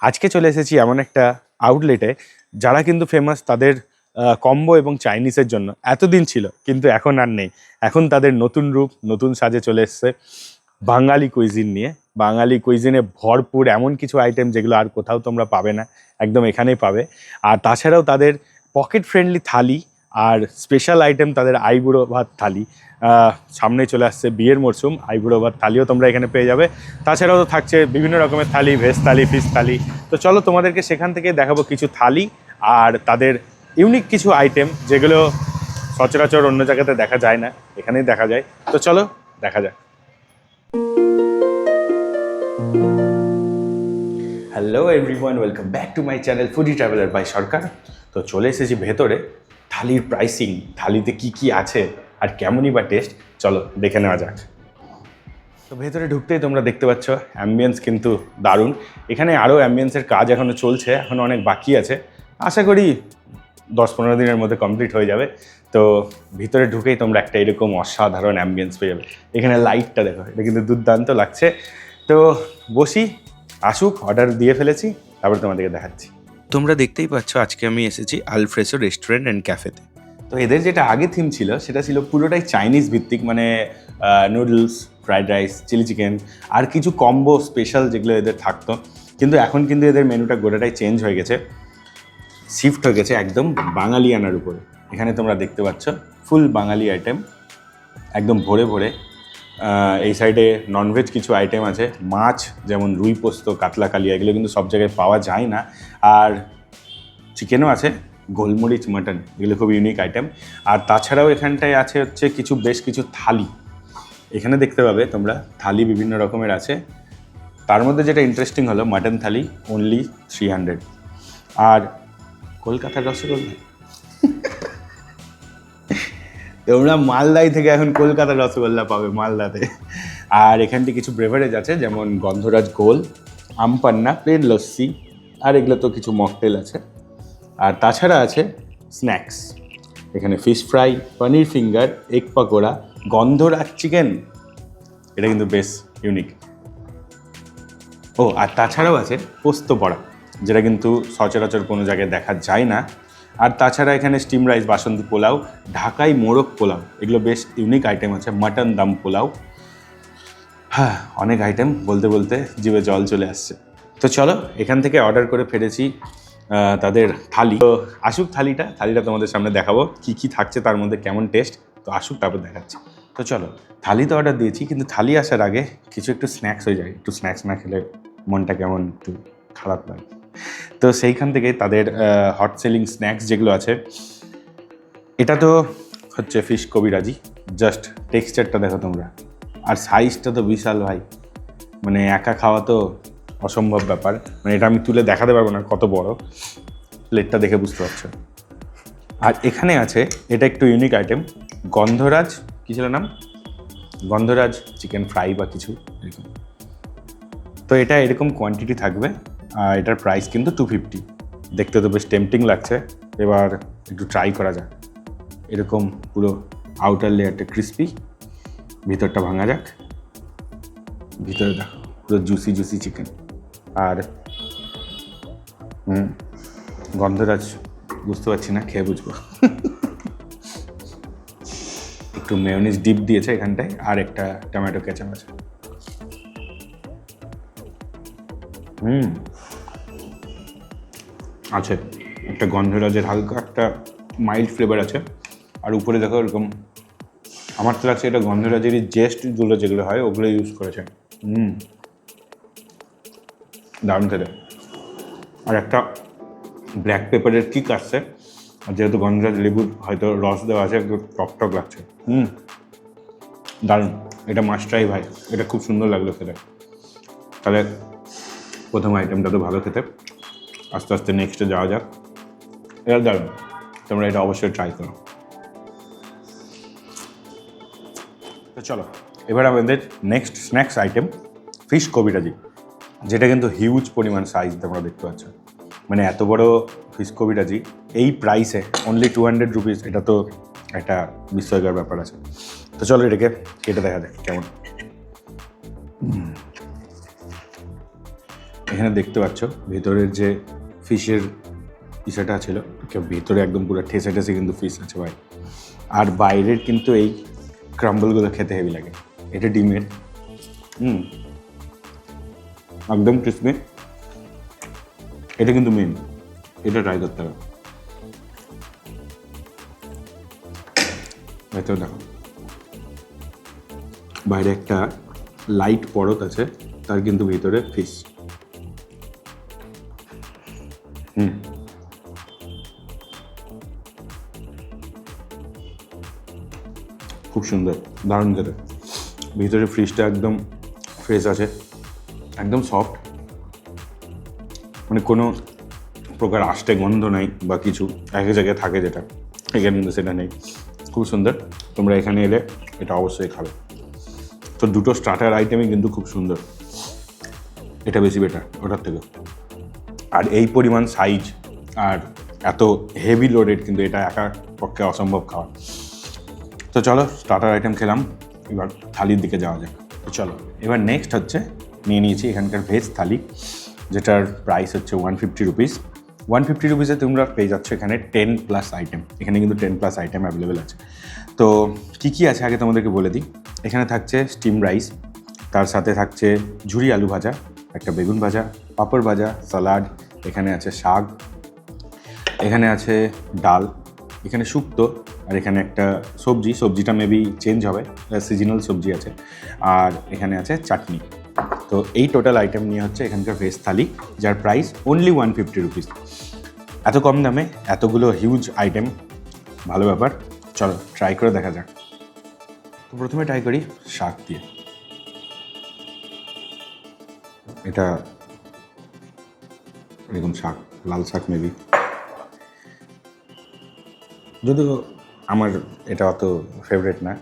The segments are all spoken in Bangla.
আজকে চলে এসেছি এমন একটা আউটলেটে যারা কিন্তু ফেমাস তাদের কম্বো এবং চাইনিজের জন্য। এতদিন ছিল কিন্তু এখন আর নেই। এখন তাদের নতুন রূপ নতুন সাজে চলে এসছে বাঙালি কুইজিন নিয়ে। বাঙালি কুইজিনে ভরপুর এমন কিছু আইটেম যেগুলো আর কোথাও তোমরা পাবে না, একদম এখানেই পাবে। আর তাছাড়াও তাদের পকেট ফ্রেন্ডলি থালি আর স্পেশাল আইটেম তাদের আইবুড়ো ভাত থালি। সামনে চলে আসছে বিয়ের মরশুম, আইবুড়ো ভাত থালিও তোমরা এখানে পেয়ে যাবে। তাছাড়াও তো থাকছে বিভিন্ন রকমের থালি, ভেজ থালি, ফিশ থালি। তো চলো তোমাদেরকে সেখান থেকে দেখাবো কিছু থালি আর তাদের ইউনিক কিছু আইটেম যেগুলো সচরাচর অন্য জায়গাতে দেখা যায় না, এখানেই দেখা যায়। তো চলো দেখা যাক। Hello everyone, welcome back to my channel foodie traveller by Sarkar. তো চলে এসেছি ভেতরে। থালির প্রাইসিং, থালিতে কি কি আছে আর কেমনই বা টেস্ট, চলো দেখে নেওয়া যাক। তো ভেতরে ঢুকতেই তোমরা দেখতে পাচ্ছ অ্যাম্বিয়েন্স কিন্তু দারুণ। এখানে আরও অ্যাম্বিয়েন্সের কাজ এখনও চলছে, এখনও অনেক বাকি আছে। আশা করি 10-15 দিনের মধ্যে কমপ্লিট হয়ে যাবে। তো ভিতরে ঢুকেই তোমরা একটা এরকম অসাধারণ অ্যাম্বিয়েন্স পেয়ে যাবে। এখানে লাইটটা দেখো, এটা কিন্তু দুর্দান্ত লাগছে। তো বসি, আসুক, অর্ডার দিয়ে ফেলেছি, তারপর তোমাদেরকে দেখাচ্ছি। তোমরা দেখতেই পাচ্ছ আজকে আমি এসেছি আলফ্রেসো রেস্টুরেন্ট অ্যান্ড ক্যাফেতে। তো এদের যেটা আগে থিম ছিল সেটা ছিল পুরোটাই চাইনিজ ভিত্তিক, মানে noodles, fried rice, chilli chicken আর কিছু কম্বো স্পেশাল যেগুলো এদের থাকতো। কিন্তু এখন কিন্তু এদের মেনুটা গোটাটাই চেঞ্জ হয়ে গেছে, শিফট হয়ে গেছে একদম বাঙালিয়ানার উপরে। এখানে তোমরা দেখতে পাচ্ছ ফুল বাঙালি আইটেম, একদম ভরে ভরে। এই সাইডে ননভেজ কিছু আইটেম আছে, মাছ যেমন রুই পোস্ত, কাতলা কালিয়া, এগুলো কিন্তু সব জায়গায় পাওয়া যায় না। আর চিকেনও আছে, গোলমরিচ মাটন, এগুলো খুব ইউনিক আইটেম। আর তাছাড়াও এখানটায় আছে হচ্ছে বেশ কিছু থালি। এখানে দেখতে পাবে তোমরা থালি বিভিন্ন রকমের আছে। তার মধ্যে যেটা ইন্টারেস্টিং হলো মাটন থালি অনলি 300। আর কলকাতার রসগোল্লা তোমরা মালদাই থেকে এখন কলকাতার রসগোল্লা পাবে মালদাতে। আর এখানটি কিছু ব্রেভারেজ আছে যেমন গন্ধরাজ গোল, আমপান্না, প্লেন লস্যি, আর এগুলো তো কিছু মকটেল আছে। আর তাছাড়া আছে স্ন্যাক্স, এখানে ফিশ ফ্রাই, পনির ফিঙ্গার, এগ পাকোড়া, গন্ধরাজ চিকেন, এটা কিন্তু বেশ ইউনিক। ও আর তাছাড়াও আছে পোস্ত বড়া, যেটা কিন্তু সচরাচর কোনো জায়গায় দেখা যায় না। আর তাছাড়া এখানে স্টিম রাইস, বাসন্তী পোলাও, ঢাকাই মোরগ পোলাও, এগুলো বেশ ইউনিক আইটেম আছে। মাটন দম পোলাও, হ্যাঁ অনেক আইটেম, বলতে বলতে জিভে জল চলে আসছে। তো চলো এখান থেকে অর্ডার করে ফেলেছি তাদের থালি। তো আসুক থালিটা তোমাদের সামনে দেখাবো কি কি থাকছে তার মধ্যে, কেমন টেস্ট। তো আসুক তারপর দেখাচ্ছি। তো চলো, থালি তো অর্ডার দিয়েছি, কিন্তু থালি আসার আগে কিছু একটু স্ন্যাক্স হয়ে যায়। একটু স্ন্যাক্স না খেলে মনটা কেমন একটু খারাপ লাগে। তো সেইখান থেকে তাদের হট সেলিং স্ন্যাক্স যেগুলো আছে, এটা তো হচ্ছে ফিশ কবিরাজি। জাস্ট টেক্সচারটা দেখো তোমরা, আর সাইজটা তো বিশাল ভাই, মানে একা খাওয়া তো অসম্ভব ব্যাপার। মানে এটা আমি তুলে দেখাতে পারবো না কত বড়, প্লেটটা দেখে বুঝতে পারছো। আর এখানে আছে, এটা একটু ইউনিক আইটেম, গন্ধরাজ, কী ছিল নাম, গন্ধরাজ চিকেন ফ্রাই বা কিছু এরকম। তো এটা এরকম কোয়ান্টিটি থাকবে। আর এটার প্রাইস কিন্তু 250। দেখতে তো বেশ টেম্পটিং লাগছে, এবার একটু ট্রাই করা যাক। এরকম পুরো আউটার লেয়ারটা ক্রিস্পি, ভিতরটা ভাঙা যাক। ভিতরে দেখো পুরো জুসি জুসি চিকেন। আর গন্ধরাজ বুঝতে পারছি না, খেয়ে বুঝবো। একটু মেয়োনিজ ডিপ দিয়েছে এখানটায়, আর একটা টমেটো কেচাপ আছে। আছে একটা গন্ধরাজের হালকা একটা মাইল্ড ফ্লেভার আছে। আর উপরে দেখো এরকম, আমার তো লাগছে এটা গন্ধরাজেরই জেস্টগুলো যেগুলো হয় ওগুলো ইউজ করেছে। দারুণ খেতে। আর একটা ব্ল্যাক পেপারের কিক আসছে, আর যেহেতু গন্ধরাজ লেবুর হয়তো রস দেওয়া আছে, একটু টক লাগছে। দারুণ, এটা মাস্ট ট্রাই ভাই, এটা খুব সুন্দর লাগলো খেতে। তাহলে প্রথম আইটেমটা তো ভালো খেতে, আস্তে আস্তে নেক্সটে যাওয়া যাক। এটা দারুণ, তোমরা এটা অবশ্যই ট্রাই করো। তো চলো এবার আমাদের নেক্সট স্ন্যাক্স আইটেম ফিশ কবিরাজি, যেটা কিন্তু হিউজ পরিমাণ সাইজ তোমরা দেখতে পাচ্ছ। মানে এত বড় ফিশ কবিরাজি এই প্রাইসে অনলি 200 রুপিস, এটা তো একটা বিস্ময়কর ব্যাপার আছে। তো চলো এটাকে কেটে দেখা যাক কেমন। এখানে দেখতে পাচ্ছ ভেতরের যে ফিশের ইসেটা ছিল, ভেতরে একদম পুরো ঠেসে ঠেসে কিন্তু ফিশ আছে ভাই। আর বাইরের কিন্তু এই ক্রাম্বলগুলো খেতে হেভি লাগে। এটা ডিমের, একদম ক্রিসপি। এটা কিন্তু মেন, এটা ট্রাই করতে হবে। ভেতরে দেখো, বাইরে একটা লাইট পরত আছে, তার কিন্তু ভিতরে ফিশ। খুব সুন্দর, দারুণ খেতে। ভিতরে ফিশটা একদম ফ্রেশ আছে, একদম সফট, মানে কোনো প্রকার আষ্টে গন্ধ নাই বা কিছু এক জায়গায় থাকে যেটা, এখানে কিন্তু সেটা নেই। খুব সুন্দর, তোমরা এখানে এলে এটা অবশ্যই খাবে। তো দুটো স্টার্টার আইটেমই কিন্তু খুব সুন্দর, এটা বেশি বেটার ওটার থেকে। আর এই পরিমাণ সাইজ আর এত হেভি লোডেড কিন্তু এটা একা পক্ষে অসম্ভব খাওয়া। তো চলো স্টার্টার আইটেম খেলাম, এবার থালির দিকে যাওয়া যাক। তো চলো এবার নেক্সট হচ্ছে নিয়ে নিয়েছি এখানকার ভেজ থালি, যেটার প্রাইস হচ্ছে 150 রুপিস। 150 রুপিসে তোমরা পেয়ে যাচ্ছ এখানে 10+ আইটেম। এখানে কিন্তু 10+ আইটেম অ্যাভেলেবেল আছে। তো কী কী আছে আগে তোমাদেরকে বলে দিই। এখানে থাকছে স্টিম রাইস, তার সাথে থাকছে ঝুরি আলু ভাজা, একটা বেগুন ভাজা, পাঁপড় ভাজা, স্যালাড, এখানে আছে শাক, এখানে আছে ডাল, এখানে শুক্তো, আর এখানে একটা সবজিটা মেবি চেঞ্জ হবে, সিজনাল সবজি আছে, আর এখানে আছে চাটনি। তো এই টোটাল আইটেম নিয়ে হচ্ছে এখানকার ভেজ থালি, যার প্রাইস অনলি 150 রুপিস। এত কম দামে এতগুলো হিউজ আইটেম, ভালো ব্যাপার। চলো ট্রাই করে দেখা যাক। তো প্রথমে ট্রাই করি শাক দিয়ে। এটা এরকম শাক, লাল শাক মেবি, যদিও আমার এটা অত ফেভারিট না।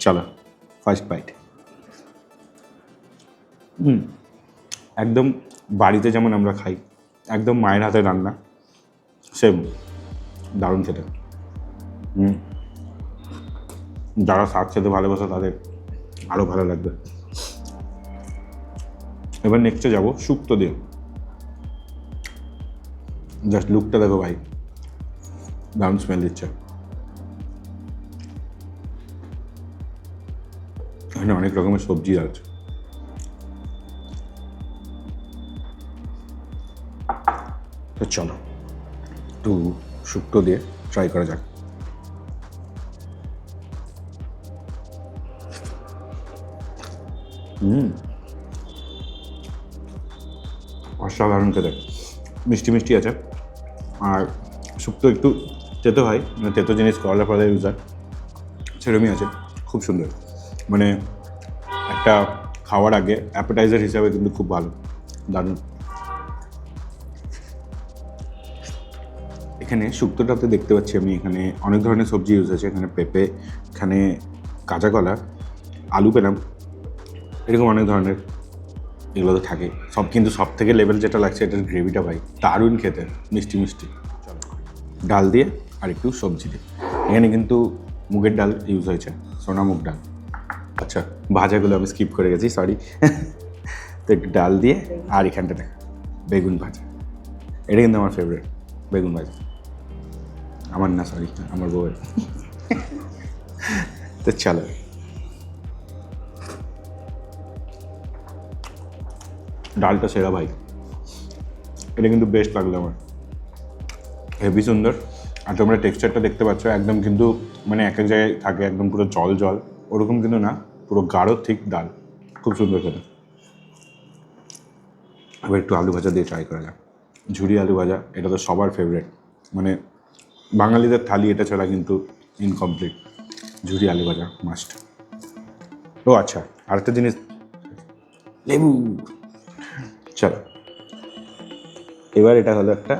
চলো ফার্স্ট বাইট। একদম বাড়িতে যেমন আমরা খাই, একদম মায়ের হাতে রান্না, সেম, দারুণ খেতে। যারা শাক খেতে ভালোবাসে তাদের আরও ভালো লাগবে। এবার নেক্সটে যাবো শুক্তো দিয়ে। জাস্ট লুকটা দেখো ভাই, দারুণ স্মেল দিচ্ছে। এখানে অনেক রকমের সবজি আছে। তো চলো একটু শুক্তো দিয়ে ট্রাই করা যাক। অসাধারণ খেতে, মিষ্টি মিষ্টি আছে, আর শুক্তো একটু তেতো হয়, মানে তেতো জিনিস করলা ফলা ইউজ হয়, সেরকমই আছে। খুব সুন্দর, মানে একটা খাওয়ার আগে অ্যাপেটাইজার হিসাবে কিন্তু খুব ভালো, দারুণ। এখানে শুক্তোটাতে দেখতে পাচ্ছি আমি এখানে অনেক ধরনের সবজি ইউজ আছে। এখানে পেঁপে, এখানে কাঁচা কলা, আলু পেলাম, এরকম অনেক ধরনের এগুলো তো থাকে সব। কিন্তু সব থেকে লেভেল যেটা লাগছে এটার গ্রেভিটা ভাই দারুণ খেতে, মিষ্টি মিষ্টি। ডাল দিয়ে আর একটু সবজি দিয়ে। এখানে কিন্তু মুগের ডাল ইউজ হয়েছে, সোনা মুগ ডাল। আচ্ছা, ভাজাগুলো আমি স্কিপ করে গেছি, সরি। তো একটু ডাল দিয়ে, আর এখানটাতে বেগুন ভাজা, এটা কিন্তু আমার ফেভারিট, বেগুন ভাজা। আমার না, সরি, আমার বউয়ের। তো চলো, ডালটা সেরা ভাই, এটা কিন্তু বেস্ট লাগলো আমার, হেভি সুন্দর। আর তোমরা টেক্সচারটা দেখতে পাচ্ছ, একদম কিন্তু মানে এক এক জায়গায় থাকে একদম পুরো জল জল, ওরকম কিন্তু না, পুরো গাঢ় ঠিক ডাল, খুব সুন্দর খেতে। এবার একটু আলু ভাজা দিয়ে ট্রাই করা যাক। ঝুরি আলু ভাজা, এটা তো সবার ফেভারিট, মানে বাঙালিদের থালি এটা ছাড়া কিন্তু ইনকমপ্লিট। ঝুরি আলু ভাজা মাস্ট। ও আচ্ছা, আরেকটা জিনিস, লেবু। চলো, এবার এটা হলো একটা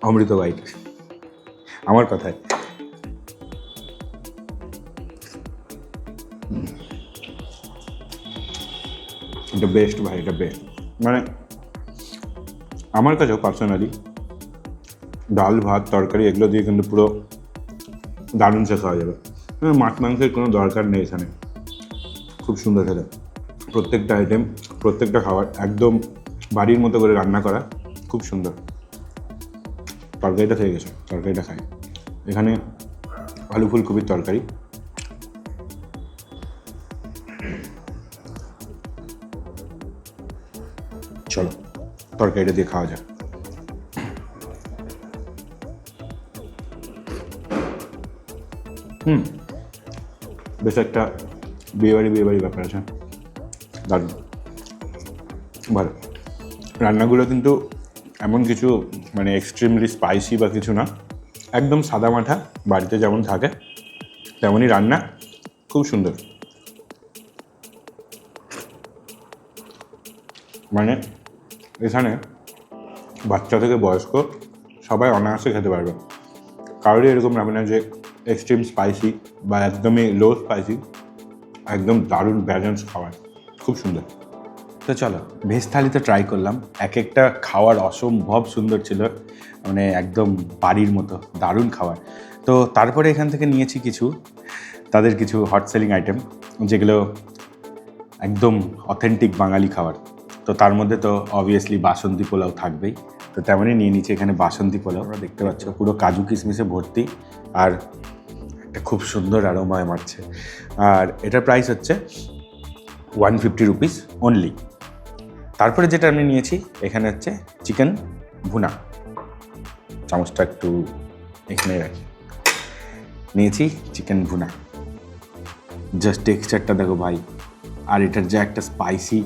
অমৃত বাইট আমার কথায়। এটা বেস্ট ভাই, এটা বেস্ট, মানে আমার কাছেও পার্সোনালি ডাল ভাত তরকারি এগুলো দিয়ে কিন্তু পুরো দারুণ সে খাওয়া যাবে। মাছ মাংসের কোনো দরকার নেই এখানে, খুব সুন্দর খেতে। প্রত্যেকটা আইটেম প্রত্যেকটা খাবার একদম বাড়ির মতো করে রান্না করা, খুব সুন্দর। তরকারিটা থেকে গেছে, তরকারিটা খাই। এখানে আলু ফুলকপির তরকারি, চলো তরকারিটা দিয়ে খাওয়া যাক। বেশ একটা বিয়েবাড়ি ব্যাপার আছে, দারুণ ভালো। রান্নাগুলো কিন্তু এমন কিছু মানে এক্সট্রিমলি স্পাইসি বা কিছু না, একদম সাদামাঠা বাড়িতে যেমন থাকে তেমনই রান্না, খুব সুন্দর। মানে এখানে বাচ্চা থেকে বয়স্ক সবাই অনায়াসে খেতে পারবে, কারোরই এরকম হবে না যে এক্সট্রিম স্পাইসি বা একদমই লো স্পাইসি, একদম দারুণ ব্যালেন্স খাবার, খুব সুন্দর। তো চলো ভেজ থালিতে ট্রাই করলাম, এক একটা খাওয়ার অসম্ভব সুন্দর ছিল, মানে একদম বাড়ির মতো দারুণ খাবার। তো তারপরে এখান থেকে নিয়েছি তাদের কিছু হট সেলিং আইটেম, যেগুলো একদম অথেন্টিক বাঙালি খাবার। তো তার মধ্যে তো অবভিয়াসলি বাসন্তী পোলাও থাকবেই, তো তেমনই নিয়ে নিচ্ছি এখানে বাসন্তী পোলাও। আমরা দেখতে পাচ্ছ পুরো কাজু কিশমিশে ভর্তি, আর একটা খুব সুন্দর অ্যারোমায় মারছে। আর এটার প্রাইস হচ্ছে 150 রুপিস অনলি। তারপরে যেটা আমি নিয়েছি এখানে হচ্ছে চিকেন ভুনা, চামচটা একটু এখানে রাখি। নিয়েছি চিকেন ভুনা, জাস্ট টেক্সচারটা দেখো ভাই, আর এটার যে একটা স্পাইসি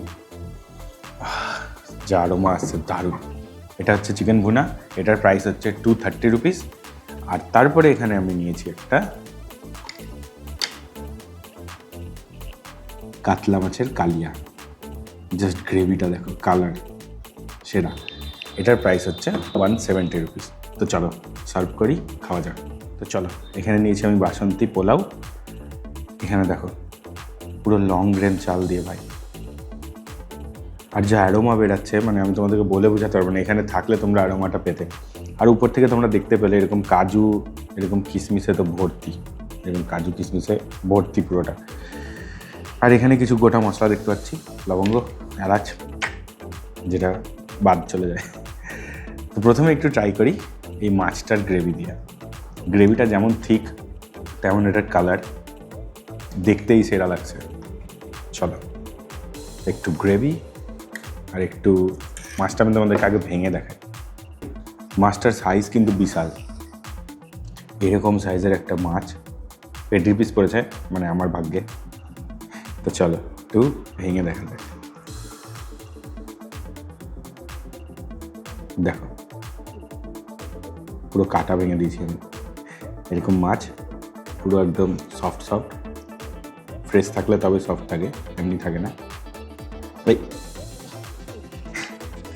যা আরোমা আসছে দারুণ। এটা হচ্ছে চিকেন ভুনা, এটার প্রাইস হচ্ছে 230 রুপিস। আর তারপরে এখানে আমি নিয়েছি একটা কাতলা মাছের কালিয়া, জাস্ট গ্রেভিটা দেখো, কালার সেরা। এটার প্রাইস হচ্ছে 170 রুপিস। তো চলো সার্ভ করি, খাওয়া যাক। তো চলো এখানে নিয়েছি আমি বাসন্তী পোলাও, এখানে দেখো পুরো লং গ্রেন চাল দিয়ে ভাই, আর যে অ্যারোমা বেরাচ্ছে মানে আমি তোমাদেরকে বলে বোঝাতে পারবো না, এখানে থাকলে তোমরা অ্যারোমাটা পেতে। আর উপর থেকে তোমরা দেখতে পেলে এরকম কাজু, এরকম কিশমিশে তো ভর্তি, এরকম কাজু কিশমিশে ভর্তি পুরোটা। আর এখানে কিছু গোটা মশলা দেখতে পাচ্ছি, লবঙ্গ, এলাচ, যেটা বাদ চলে যায়। তো প্রথমে একটু ট্রাই করি এই মাছটার গ্রেভি দিয়ে। গ্রেভিটা যেমন থিক তেমন এটার কালার, দেখতেই সেরা লাগছে। চলো একটু গ্রেভি আর একটু মাছটা আমি তোমাদেরকে আগে ভেঙে দেখাই। মাছটার সাইজ কিন্তু বিশাল, এরকম সাইজের একটা মাছ 20 পিস পড়েছে মানে আমার ভাগ্যে। তো চলো একটু ভেঙে দেখা যায়, দেখো পুরো কাটা ভেঙে দিয়েছি আমি। এরকম মাছ পুরো একদম সফট, ফ্রেশ থাকলে তবে সফট থাকে, এমনি থাকে না। এই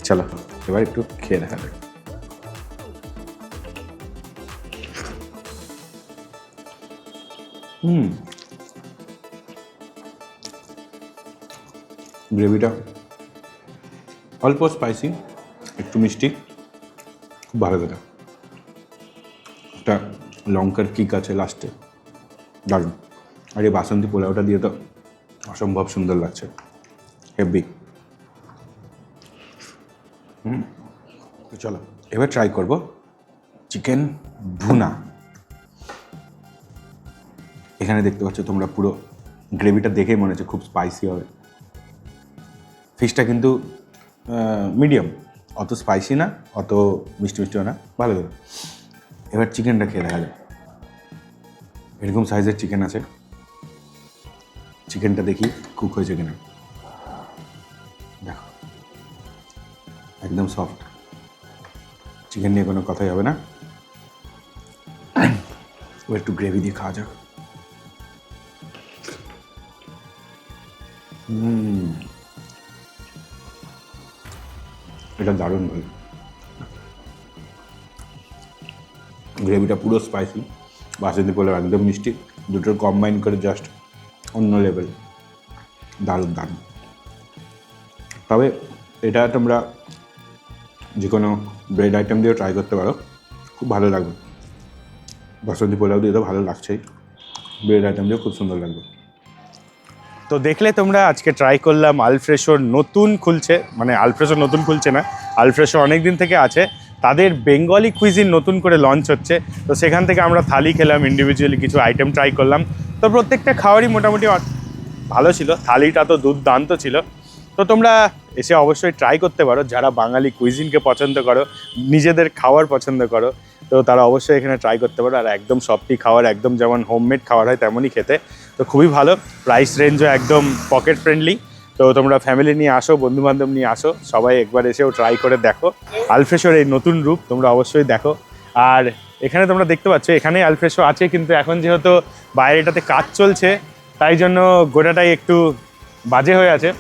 চলো এবার একটু খেয়ে দেখা যাক। গ্রেভিটা অল্প স্পাইসি, একটু মিষ্টি, খুব ভালো খেতে। একটা লঙ্কার কিক আছে লাস্টে, দারুণ। আর এই বাসন্তী পোলাওটা দিয়ে তো অসম্ভব সুন্দর লাগছে, হেভি। চলো এবার ট্রাই করব চিকেন ভুনা। এখানে দেখতে পাচ্ছ তোমরা পুরো গ্রেভিটা দেখেই মনে হচ্ছে খুব স্পাইসি হবে। ফিশটা কিন্তু মিডিয়াম, অত স্পাইসি না, অত মিষ্টিও না, ভালো লাগে। এবার চিকেনটা খেয়ে দেখা যায়, এরকম সাইজের চিকেন আছে। চিকেনটা দেখি কুক হয়েছে কিনা, দেখো একদম সফট। চিকেন নিয়ে কোনো কথাই হবে না। ও একটু গ্রেভি দিয়ে খাওয়া যাক। এটা দারুণ ভাই, গ্রেভিটা পুরো স্পাইসি, বাসন্তী পোলাও একদম মিষ্টি, দুটোর কম্বাইন করে জাস্ট অন্য লেভেল, দারুণ। তবে এটা তোমরা যে কোনো ব্রেড আইটেম দিয়ে ট্রাই করতে পারো, খুব ভালো লাগবে। বাসন্তী পোলাও দিয়ে তো ভালো লাগছেই, ব্রেড আইটেম দিয়ে খুব সুন্দর লাগবে। তো দেখলে তোমরা আজকে ট্রাই করলাম আলফ্রেশোর নতুন খুলছে, মানে আলফ্রেশো নতুন খুলছে না, আলফ্রেশো অনেক দিন থেকে আছে, তাদের বেঙ্গলি কুইজিন নতুন করে লঞ্চ হচ্ছে। তো সেখান থেকে আমরা থালি খেলাম, ইন্ডিভিজুয়ালি কিছু আইটেম ট্রাই করলাম। তো প্রত্যেকটা খাবারই মোটামুটি ভালো ছিল, থালিটা তো দুর্দান্ত ছিল। তো তোমরা এসে অবশ্যই ট্রাই করতে পারো, যারা বাঙালি কুইজিনকে পছন্দ করো, নিজেদের খাবার পছন্দ করো, তো তারা অবশ্যই এখানে ট্রাই করতে পারো। আর একদম সবটি খাবার একদম যেমন হোমমেড খাবার হয় তেমনই খেতে, তো খুবই ভালো। প্রাইস রেঞ্জও একদম পকেট ফ্রেন্ডলি। তো তোমরা ফ্যামিলি নিয়ে আসো, বন্ধুবান্ধব নিয়ে আসো, সবাই একবার এসেও ট্রাই করে দেখো আলফ্রেশোর এই নতুন রূপ, তোমরা অবশ্যই দেখো। আর এখানে তোমরা দেখতে পাচ্ছ এখানেই আলফ্রেশো আছে, কিন্তু এখন যেহেতু বাইরেটাতে কাজ চলছে তাই জন্য গোটাটাই একটু বাজে হয়ে আছে।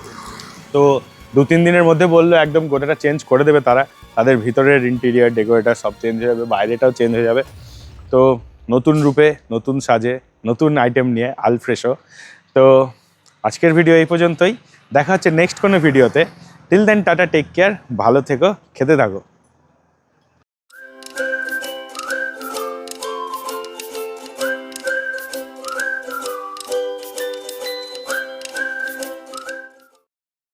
তো 2-3 দিনের মধ্যে বললো একদম গোটাটা চেঞ্জ করে দেবে তারা, তাদের ভিতরের ইন্টেরিয়ার ডেকোরেটার সব চেঞ্জ হয়ে যাবে, বাইরেটাও চেঞ্জ হয়ে যাবে। তো নতুন রূপে, নতুন সাজে, নতুন আইটেম নিয়ে আলফ্রেশো। তো আজকের ভিডিও এই পর্যন্তই, দেখা হচ্ছে নেক্সট কোনো ভিডিওতে। Till then tata, take care, ভালো থেকো, খেতে থাকো।